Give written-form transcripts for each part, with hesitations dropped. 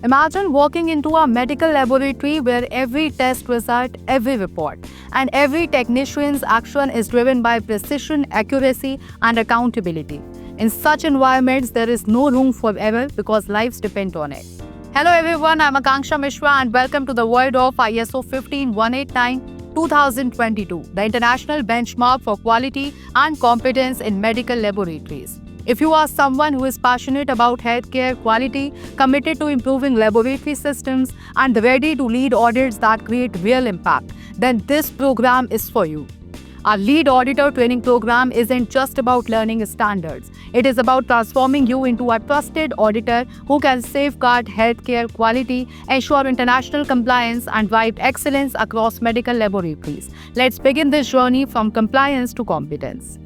Imagine walking into a medical laboratory where every test result, every report, and every technician's action is driven by precision, accuracy, and accountability. In such environments, there is no room for error because lives depend on it. Hello everyone, I'm Akanksha Mishra and welcome to the world of ISO 15189 2022, the international benchmark for quality and competence in medical laboratories. If you are someone who is passionate about healthcare quality, committed to improving laboratory systems, and ready to lead audits that create real impact, then this program is for you. Our lead auditor training program isn't just about learning standards. It is about transforming you into a trusted auditor who can safeguard healthcare quality, ensure international compliance, and drive excellence across medical laboratories. Let's begin this journey from compliance to competence.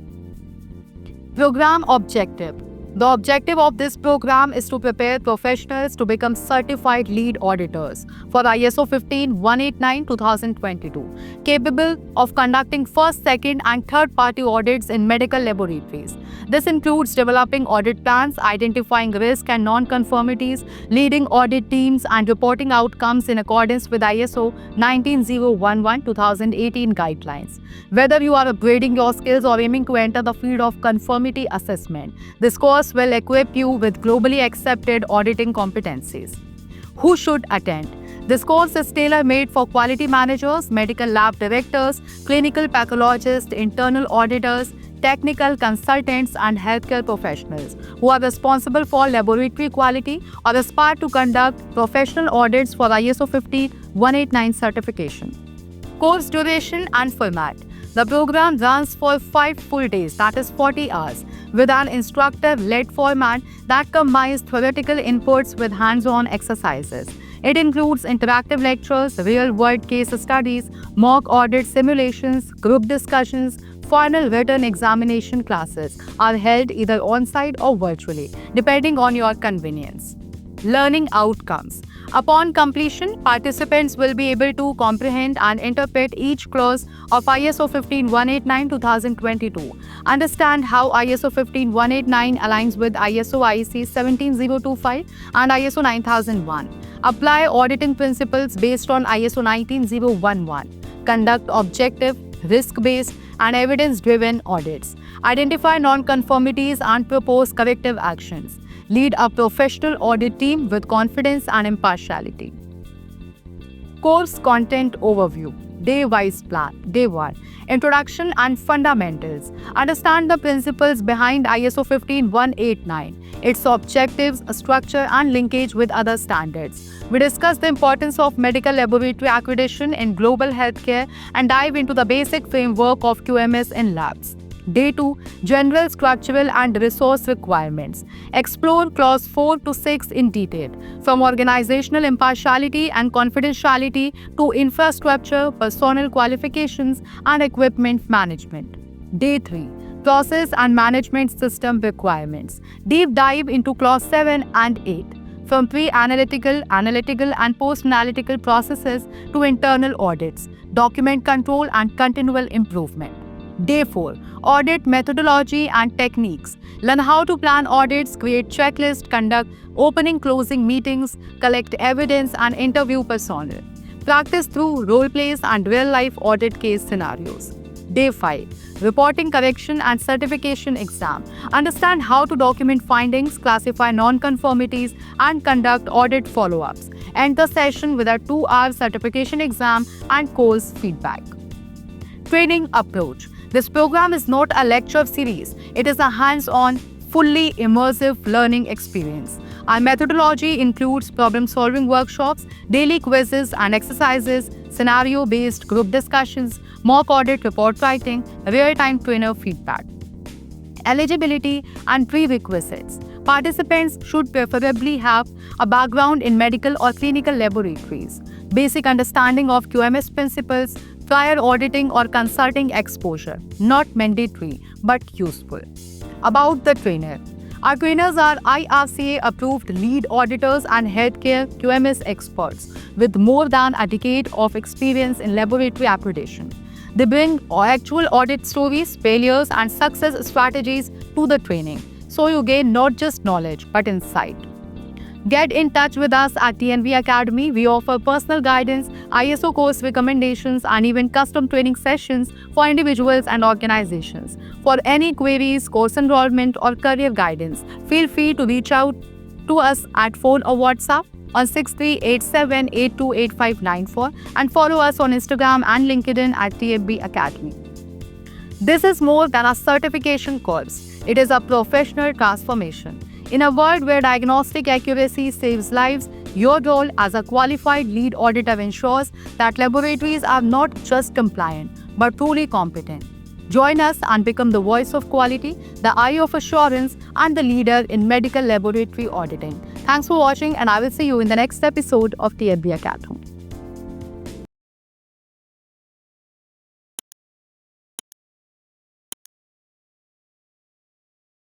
Program objective. The objective of this program is to prepare professionals to become certified lead auditors for ISO 15189 2022, capable of conducting first, second, and third party audits in medical laboratories. This includes developing audit plans, identifying risk and non-conformities, leading audit teams, and reporting outcomes in accordance with ISO 19011-2018 guidelines. Whether you are upgrading your skills or aiming to enter the field of conformity assessment, this course will equip you with globally accepted auditing competencies. Who should attend? This course is tailor-made for quality managers, medical lab directors, clinical pathologists, internal auditors, technical consultants, and healthcare professionals who are responsible for laboratory quality or aspire to conduct professional audits for ISO 15189 certification. Course duration and format. The program runs for 5 full days, that is 40 hours, with an instructor-led format that combines theoretical inputs with hands-on exercises. It includes interactive lectures, real-world case studies, mock audit simulations, group discussions. Final written examination classes are held either on-site or virtually, depending on your convenience. Learning outcomes. Upon completion, participants will be able to comprehend and interpret each clause of ISO 15189 2022, understand how ISO 15189 aligns with ISO IEC 17025 and ISO 9001, apply auditing principles based on ISO 19011, conduct objective, risk-based, and evidence-driven audits, identify non-conformities and propose corrective actions, lead a professional audit team with confidence and impartiality. Course content overview. Day-wise plan. Day 1. Introduction and fundamentals. Understand the principles behind ISO 15189, its objectives, structure, and linkage with other standards. We discuss the importance of medical laboratory accreditation in global healthcare and dive into the basic framework of QMS in labs. Day 2. General structural and resource requirements. Explore clause 4 to 6 in detail, from organizational impartiality and confidentiality to infrastructure, personnel qualifications, and equipment management. Day 3. Process and management system requirements. Deep dive into clause 7 and 8. From pre-analytical, analytical, and post-analytical processes to internal audits, document control, and continual improvement. Day 4. Audit methodology and techniques. Learn how to plan audits, create checklists, conduct opening-closing meetings, collect evidence, and interview personnel. Practice through role plays and real-life audit case scenarios. Day 5. Reporting correction and certification exam. Understand how to document findings, classify non-conformities, and conduct audit follow-ups. End the session with a 2-hour certification exam and course feedback. Training approach. This program is not a lecture series. It is a hands-on, fully immersive learning experience. Our methodology includes problem-solving workshops, daily quizzes and exercises, scenario-based group discussions, mock audit report writing, real-time trainer feedback. Eligibility and prerequisites. Participants should preferably have a background in medical or clinical laboratories, basic understanding of QMS principles, prior auditing or consulting exposure, not mandatory but useful. About the trainer. Our trainers are IRCA approved lead auditors and healthcare QMS experts with more than a decade of experience in laboratory accreditation. They bring actual audit stories, failures, and success strategies to the training, so you gain not just knowledge but insight. Get in touch with us at TNV Academy. We offer personal guidance, ISO course recommendations, and even custom training sessions for individuals and organizations. For any queries, course enrollment, or career guidance, feel free to reach out to us at phone or WhatsApp on 6387828594 and follow us on Instagram and LinkedIn at TNV Academy. This is more than a certification course. It is a professional transformation. In a world where diagnostic accuracy saves lives, your role as a qualified lead auditor ensures that laboratories are not just compliant, but truly competent. Join us and become the voice of quality, the eye of assurance, and the leader in medical laboratory auditing. Thanks for watching, and I will see you in the next episode of TNV Academy.